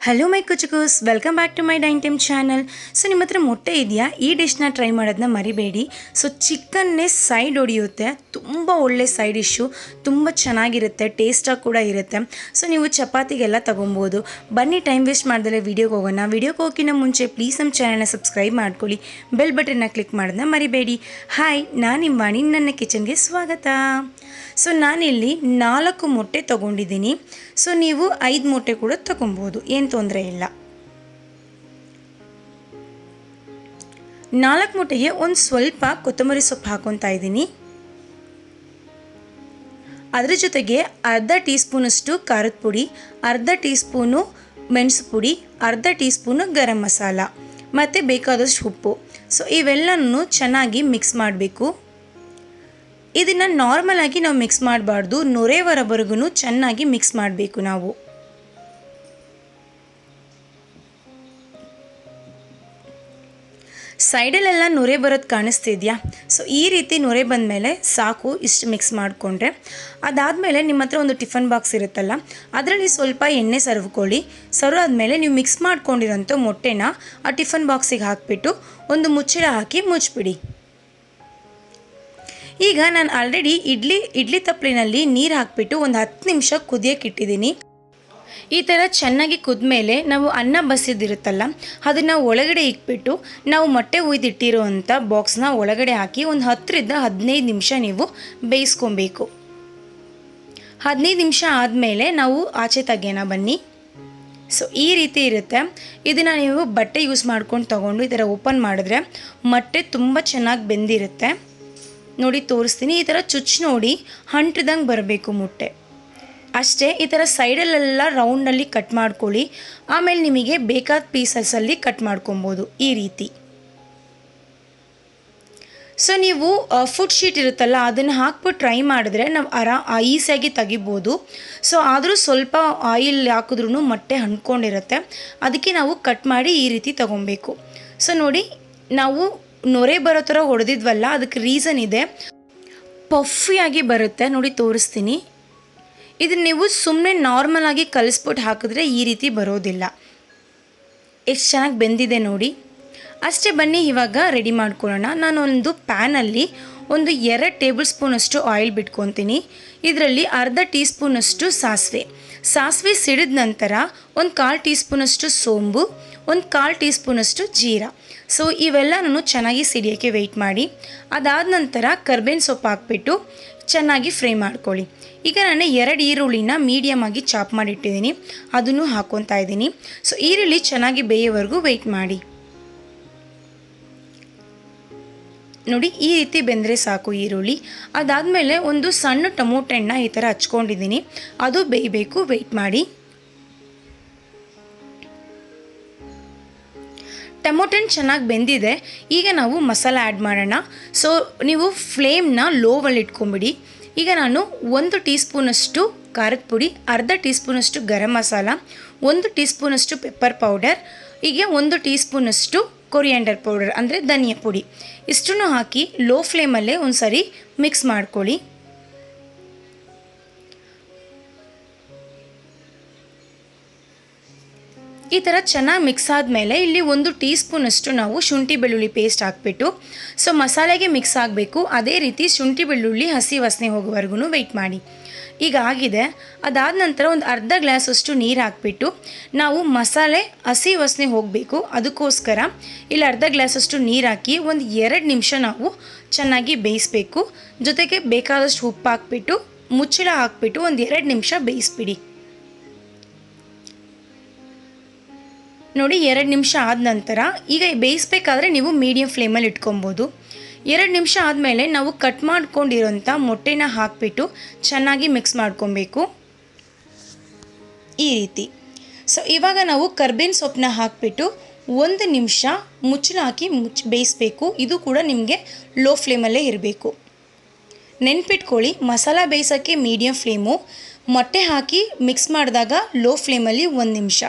Hello my ಕುಚುಕೂಸ್, welcome back to my dine time channel. So ನಿಮ್ಮ ಹತ್ರ ಮೊಟ್ಟೆ ಇದೆಯಾ? ಈ ಡಿಶ್ನ ಟ್ರೈ ಮಾಡೋದನ್ನ ಮರಿಬೇಡಿ. ಸೊ ಚಿಕನ್ನೇ ಸೈಡ್ ಹೊಡಿಯುತ್ತೆ, ತುಂಬ ಒಳ್ಳೆ ಸೈಡ್ ಡಿಶ್ಶು, ತುಂಬ ಚೆನ್ನಾಗಿರುತ್ತೆ, ಟೇಸ್ಟಾಗಿ ಕೂಡ ಇರುತ್ತೆ. ಸೊ ನೀವು ಚಪಾತಿಗೆಲ್ಲ ತೊಗೊಬೋದು. ಬನ್ನಿ ಟೈಮ್ ವೇಸ್ಟ್ ಮಾಡ್ದಲೇ ವೀಡಿಯೋಗೆ ಹೋಗೋಣ. ವೀಡಿಯೋಗೆ ಹೋಗೋಕ್ಕಿಂತ ಮುಂಚೆ ಪ್ಲೀಸ್ ನಮ್ಮ ಚಾನಲ್ನ ಸಬ್ಸ್ಕ್ರೈಬ್ ಮಾಡ್ಕೊಳ್ಳಿ, ಬೆಲ್ ಬಟನ್ನ ಕ್ಲಿಕ್ ಮಾಡೋದನ್ನ ಮರಿಬೇಡಿ. ಹಾಯ್, ನಾನು ನಿಮ್ಮ ವಾಣಿ, ನನ್ನ ಕಿಚನ್ಗೆ ಸ್ವಾಗತ. ಸೊ ನಾನಿಲ್ಲಿ 4 ಮೊಟ್ಟೆ ತೊಗೊಂಡಿದ್ದೀನಿ. ಸೊ ನೀವು 5 ಮೊಟ್ಟೆ ಕೂಡ ತೊಗೊಬೋದು, ಏನು ತೊಂದರೆ ಇಲ್ಲ. 4 ಮೊಟ್ಟೆಗೆ ಒಂದು ಸ್ವಲ್ಪ ಕೊತ್ತಂಬರಿ ಸೊಪ್ಪು ಹಾಕೊತಾ ಇದ್ದೀನಿ. ಅದರ ಜೊತೆಗೆ ಅರ್ಧ ಟೀ ಸ್ಪೂನಷ್ಟು ಖಾರದ ಪುಡಿ, ಅರ್ಧ ಟೀ ಸ್ಪೂನು ಮೆಣಸು ಪುಡಿ, ಅರ್ಧ ಟೀ ಸ್ಪೂನು ಗರಂ ಮಸಾಲ ಮತ್ತು ಬೇಕಾದಷ್ಟು ಉಪ್ಪು. ಸೊ ಇವೆಲ್ಲನೂ ಚೆನ್ನಾಗಿ ಮಿಕ್ಸ್ ಮಾಡಬೇಕು. ಇದನ್ನು ನಾರ್ಮಲಾಗಿ ನಾವು ಮಿಕ್ಸ್ ಮಾಡಬಾರ್ದು, ನೊರೆ ಬರೋವರೆಗೂ ಚೆನ್ನಾಗಿ ಮಿಕ್ಸ್ ಮಾಡಬೇಕು ನಾವು. ಸೈಡಲ್ಲೆಲ್ಲ ನೊರೆ ಬರೋದು ಕಾಣಿಸ್ತಿದೆಯಾ? ಸೊ ಈ ರೀತಿ ನೊರೆ ಬಂದಮೇಲೆ ಸಾಕು, ಇಷ್ಟು ಮಿಕ್ಸ್ ಮಾಡಿಕೊಂಡ್ರೆ. ಅದಾದಮೇಲೆ ನಿಮ್ಮ ಹತ್ರ ಒಂದು ಟಿಫನ್ ಬಾಕ್ಸ್ ಇರುತ್ತಲ್ಲ, ಅದರಲ್ಲಿ ಸ್ವಲ್ಪ ಎಣ್ಣೆ ಸರ್ವ್ಕೊಳ್ಳಿ. ಸರ್ವ್ ಆದಮೇಲೆ ನೀವು ಮಿಕ್ಸ್ ಮಾಡ್ಕೊಂಡಿರೋಂಥ ಮೊಟ್ಟೆನ ಆ ಟಿಫನ್ ಬಾಕ್ಸಿಗೆ ಹಾಕಿಬಿಟ್ಟು ಒಂದು ಮುಚ್ಚಳ ಹಾಕಿ ಮುಚ್ಚಿಬಿಡಿ. ಈಗ ನಾನು ಆಲ್ರೆಡಿ ಇಡ್ಲಿ ತಪ್ಪಲಿನಲ್ಲಿ ನೀರು ಹಾಕಿಬಿಟ್ಟು ಒಂದು 10 ನಿಮಿಷ ಕುದಿಯೋಕೆ ಇಟ್ಟಿದ್ದೀನಿ. ಈ ಥರ ಚೆನ್ನಾಗಿ ಕುದ್ಮೇಲೆ ನಾವು ಅನ್ನ ಬಸಿದಿರುತ್ತಲ್ಲ, ಅದನ್ನು ಒಳಗಡೆ ಇಕ್ಬಿಟ್ಟು ನಾವು ಮೊಟ್ಟೆ ಹುಯ್ದಿಟ್ಟಿರೋ ಅಂಥ ಬಾಕ್ಸ್ನ ಒಳಗಡೆ ಹಾಕಿ ಒಂದು 10ರಿಂದ 15 ನಿಮಿಷ ನೀವು ಬೇಯಿಸ್ಕೊಬೇಕು. 15 ನಿಮಿಷ ಆದಮೇಲೆ ನಾವು ಆಚೆ ತೆಗೆಯೋಣ ಬನ್ನಿ. ಸೊ ಈ ರೀತಿ ಇರುತ್ತೆ. ಇದನ್ನು ನೀವು ಬಟ್ಟೆ ಯೂಸ್ ಮಾಡ್ಕೊಂಡು ತೊಗೊಂಡು ಈ ಥರ ಓಪನ್ ಮಾಡಿದ್ರೆ ಮೊಟ್ಟೆ ತುಂಬ ಚೆನ್ನಾಗಿ ಬೆಂದಿರುತ್ತೆ. ನೋಡಿ ತೋರಿಸ್ತೀನಿ, ಈ ಥರ ಚುಚ್ಚು ನೋಡಿ ಅಂಟ್ದಂಗೆ ಬರಬೇಕು ಮೊಟ್ಟೆ ಅಷ್ಟೇ. ಈ ಥರ ಸೈಡಲ್ಲೆಲ್ಲ ರೌಂಡಲ್ಲಿ ಕಟ್ ಮಾಡ್ಕೊಳ್ಳಿ. ಆಮೇಲೆ ನಿಮಗೆ ಬೇಕಾದ ಪೀಸಸಲ್ಲಿ ಕಟ್ ಮಾಡ್ಕೊಬೋದು ಈ ರೀತಿ. ಸೊ ನೀವು ಫುಡ್ ಶೀಟ್ ಇರುತ್ತಲ್ಲ, ಅದನ್ನು ಹಾಕ್ಬಿಟ್ಟು ಟ್ರೈ ಮಾಡಿದ್ರೆ ನಾವು ಈಸಿಯಾಗಿ ತೆಗಿಬೋದು. ಸೊ ಆದರೂ ಸ್ವಲ್ಪ ಆಯಿಲ್ ಹಾಕಿದ್ರೂ ಮೊಟ್ಟೆ ಅಂಟ್ಕೊಂಡಿರುತ್ತೆ, ಅದಕ್ಕೆ ನಾವು ಕಟ್ ಮಾಡಿ ಈ ರೀತಿ ತೊಗೊಬೇಕು. ಸೊ ನೋಡಿ, ನಾವು ನೊರೆ ಬರೋ ಥರ ಹೊಡೆದಿದ್ವಲ್ಲ, ಅದಕ್ಕೆ ರೀಸನ್ ಇದೆ. ಪಫಿಯಾಗಿ ಬರುತ್ತೆ ನೋಡಿ, ತೋರಿಸ್ತೀನಿ. ಇದನ್ನು ನೀವು ಸುಮ್ಮನೆ ನಾರ್ಮಲಾಗಿ ಕಲಿಸ್ಬಿಟ್ಟು ಹಾಕಿದ್ರೆ ಈ ರೀತಿ ಬರೋದಿಲ್ಲ. ಎಷ್ಟು ಚೆನ್ನಾಗಿ ಬೆಂದಿದೆ ನೋಡಿ. ಅಷ್ಟೇ, ಬನ್ನಿ ಇವಾಗ ರೆಡಿ ಮಾಡ್ಕೊಳ್ಳೋಣ. ನಾನೊಂದು ಪ್ಯಾನಲ್ಲಿ ಒಂದು 2 ಟೇಬಲ್ ಸ್ಪೂನಷ್ಟು ಆಯಿಲ್ ಬಿಟ್ಕೊತೀನಿ. ಇದರಲ್ಲಿ ಅರ್ಧ ಟೀ ಸ್ಪೂನಷ್ಟು ಸಾಸಿವೆ ಸಿಡಿದ ನಂತರ ಒಂದು 1/4 ಟೀ ಸ್ಪೂನಷ್ಟು ಸೋಂಬು, ಒಂದು 1/4 ಟೀ ಸ್ಪೂನಷ್ಟು ಜೀರಾ. ಸೊ ಇವೆಲ್ಲನೂ ಚೆನ್ನಾಗಿ ಸಿಡಿಯೋಕ್ಕೆ ವೆಯ್ಟ್ ಮಾಡಿ. ಅದಾದ ನಂತರ ಕರ್ಬೇವಿನ ಸೊಪ್ಪು ಹಾಕ್ಬಿಟ್ಟು ಚೆನ್ನಾಗಿ ಫ್ರೈ ಮಾಡ್ಕೊಳ್ಳಿ. ಈಗ ನಾನು 2 ಈರುಳ್ಳಿನ ಮೀಡಿಯಮ್ ಆಗಿ ಚಾಪ್ ಮಾಡಿಟ್ಟಿದ್ದೀನಿ, ಅದನ್ನು ಹಾಕ್ಕೊತಾ ಇದ್ದೀನಿ. ಸೊ ಈರುಳ್ಳಿ ಚೆನ್ನಾಗಿ ಬೇಯೋವರೆಗೂ ವೆಯ್ಟ್ ಮಾಡಿ. ನೋಡಿ, ಈ ರೀತಿ ಬೆಂದರೆ ಸಾಕು ಈರುಳ್ಳಿ. ಅದಾದಮೇಲೆ ಒಂದು ಸಣ್ಣ ಟೊಮೊಟೊ ಹಣ್ಣು ಈ ಥರ ಹಚ್ಕೊಂಡಿದ್ದೀನಿ, ಅದು ಬೇಯಬೇಕು, ವೆಯ್ಟ್ ಮಾಡಿ. ಟೊಮೊಟೊ ಹಣ್ಣು ಚೆನ್ನಾಗಿ ಬೆಂದಿದೆ. ಈಗ ನಾವು ಮಸಾಲ ಆ್ಯಡ್ ಮಾಡೋಣ. ಸೊ ನೀವು ಫ್ಲೇಮ್ನ ಲೋವಲ್ಲಿ ಇಟ್ಕೊಂಬಿಡಿ. ಈಗ ನಾನು 1 ಟೀ ಸ್ಪೂನಷ್ಟು ಖಾರದ ಪುಡಿ, ಅರ್ಧ ಟೀ ಸ್ಪೂನಷ್ಟು ಗರಂ ಮಸಾಲ, 1 ಟೀ ಸ್ಪೂನಷ್ಟು ಪೆಪ್ಪರ್ ಪೌಡರ್, ಹೀಗೆ 1 ಟೀ ಸ್ಪೂನಷ್ಟು ಕೊರಿಯಾಂಡರ್ ಪೌಡರ್ ಅಂದರೆ ಧನಿಯಾ ಪುಡಿ, ಇಷ್ಟನ್ನು ಹಾಕಿ ಲೋ ಫ್ಲೇಮಲ್ಲೇ ಒಂದು ಸರಿ ಮಿಕ್ಸ್ ಮಾಡ್ಕೊಳ್ಳಿ. ಈ ಥರ ಚೆನ್ನಾಗಿ ಮಿಕ್ಸ್ ಆದಮೇಲೆ ಇಲ್ಲಿ 1 ಟೀ ಸ್ಪೂನಷ್ಟು ನಾವು ಶುಂಠಿ ಬೆಳ್ಳುಳ್ಳಿ ಪೇಸ್ಟ್ ಹಾಕ್ಬಿಟ್ಟು, ಸೊ ಮಸಾಲೆಗೆ ಮಿಕ್ಸ್ ಆಗಬೇಕು. ಅದೇ ರೀತಿ ಶುಂಠಿ ಬೆಳ್ಳುಳ್ಳಿ ಹಸಿ ವಾಸನೆ ಹೋಗೋವರೆಗೂ ವೆಯ್ಟ್ ಮಾಡಿ. ಈಗ ಆಗಿದೆ. ಅದಾದ ನಂತರ ಒಂದು ಅರ್ಧ ಗ್ಲಾಸಷ್ಟು ನೀರು ಹಾಕ್ಬಿಟ್ಟು ನಾವು ಮಸಾಲೆ ಹಸಿ ವಾಸನೆ ಹೋಗಬೇಕು, ಅದಕ್ಕೋಸ್ಕರ ಇಲ್ಲಿ ಅರ್ಧ ಗ್ಲಾಸಷ್ಟು ನೀರು ಹಾಕಿ ಒಂದು 2 ನಿಮಿಷ ನಾವು ಚೆನ್ನಾಗಿ ಬೇಯಿಸಬೇಕು. ಜೊತೆಗೆ ಬೇಕಾದಷ್ಟು ಉಪ್ಪು ಹಾಕ್ಬಿಟ್ಟು ಮುಚ್ಚಳ ಹಾಕ್ಬಿಟ್ಟು ಒಂದು 2 ನಿಮಿಷ ಬೇಯಿಸ್ಬಿಡಿ. ನೋಡಿ, 2 ನಿಮಿಷ ಆದ ನಂತರ ಈಗ ಬೇಯಿಸ್ಬೇಕಾದ್ರೆ ನೀವು ಮೀಡಿಯಮ್ ಫ್ಲೇಮಲ್ಲಿ ಇಟ್ಕೊಬೋದು. 2 ನಿಮಿಷ ಆದಮೇಲೆ ನಾವು ಕಟ್ ಮಾಡ್ಕೊಂಡಿರೋಂಥ ಮೊಟ್ಟೆನ ಹಾಕಿಬಿಟ್ಟು ಚೆನ್ನಾಗಿ ಮಿಕ್ಸ್ ಮಾಡ್ಕೊಬೇಕು ಈ ರೀತಿ. ಸೊ ಇವಾಗ ನಾವು ಕರ್ಬೇವಿನ ಸೊಪ್ಪನ್ನ ಹಾಕಿಬಿಟ್ಟು 1 ನಿಮಿಷ ಮುಚ್ಚಳ ಹಾಕಿ ಬೇಯಿಸಬೇಕು. ಇದು ಕೂಡ ನಿಮಗೆ ಲೋ ಫ್ಲೇಮಲ್ಲೇ ಇರಬೇಕು. ನೆನ್ಪಿಟ್ಕೊಳ್ಳಿ, ಮಸಾಲ ಬೇಯಿಸೋಕ್ಕೆ ಮೀಡಿಯಮ್ ಫ್ಲೇಮು, ಮೊಟ್ಟೆ ಹಾಕಿ ಮಿಕ್ಸ್ ಮಾಡಿದಾಗ ಲೋ ಫ್ಲೇಮಲ್ಲಿ 1 ನಿಮಿಷ.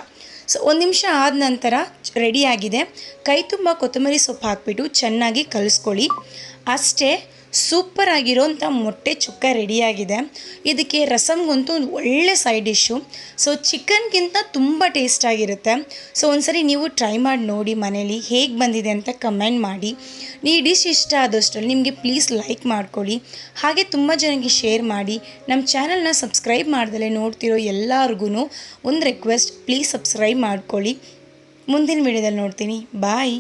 ಸೊ 1 ನಿಮಿಷ ಆದ ನಂತರ ರೆಡಿಯಾಗಿದೆ. ಕೈ ತುಂಬ ಕೊತ್ತಂಬರಿ ಸೊಪ್ಪು ಹಾಕಿಬಿಟ್ಟು ಚೆನ್ನಾಗಿ ಕಲಿಸ್ಕೊಳ್ಳಿ. ಅಷ್ಟೇ, ಸೂಪರ್ ಆಗಿರೋಂಥ ಮೊಟ್ಟೆ ಚುಕ್ಕ ರೆಡಿಯಾಗಿದೆ. ಇದಕ್ಕೆ ರಸಮ್ಗಂತೂ ಒಂದು ಒಳ್ಳೆ ಸೈಡ್ ಡಿಶ್ಶು. ಸೊ ಚಿಕನ್ಗಿಂತ ತುಂಬ ಟೇಸ್ಟಾಗಿರುತ್ತೆ. ಸೊ ಒಂದ್ಸರಿ ನೀವು ಟ್ರೈ ಮಾಡಿ ನೋಡಿ ಮನೇಲಿ ಹೇಗೆ ಬಂದಿದೆ ಅಂತ ಕಮೆಂಟ್ ಮಾಡಿ. ಈ ಡಿಶ್ ಇಷ್ಟ ಆದಷ್ಟರಲ್ಲಿ ನಿಮಗೆ ಪ್ಲೀಸ್ ಲೈಕ್ ಮಾಡ್ಕೊಳ್ಳಿ, ಹಾಗೆ ತುಂಬ ಜನಕ್ಕೆ ಶೇರ್ ಮಾಡಿ. ನಮ್ಮ ಚಾನಲ್ನ ಸಬ್ಸ್ಕ್ರೈಬ್ ಮಾಡ್ದಲೇ ನೋಡ್ತಿರೋ ಎಲ್ಲರಿಗೂ ಒಂದು ರಿಕ್ವೆಸ್ಟ್, ಪ್ಲೀಸ್ ಸಬ್ಸ್ಕ್ರೈಬ್ ಮಾಡ್ಕೊಳ್ಳಿ. ಮುಂದಿನ ವಿಡಿಯೋದಲ್ಲಿ ನೋಡ್ತೀನಿ. ಬಾಯ್.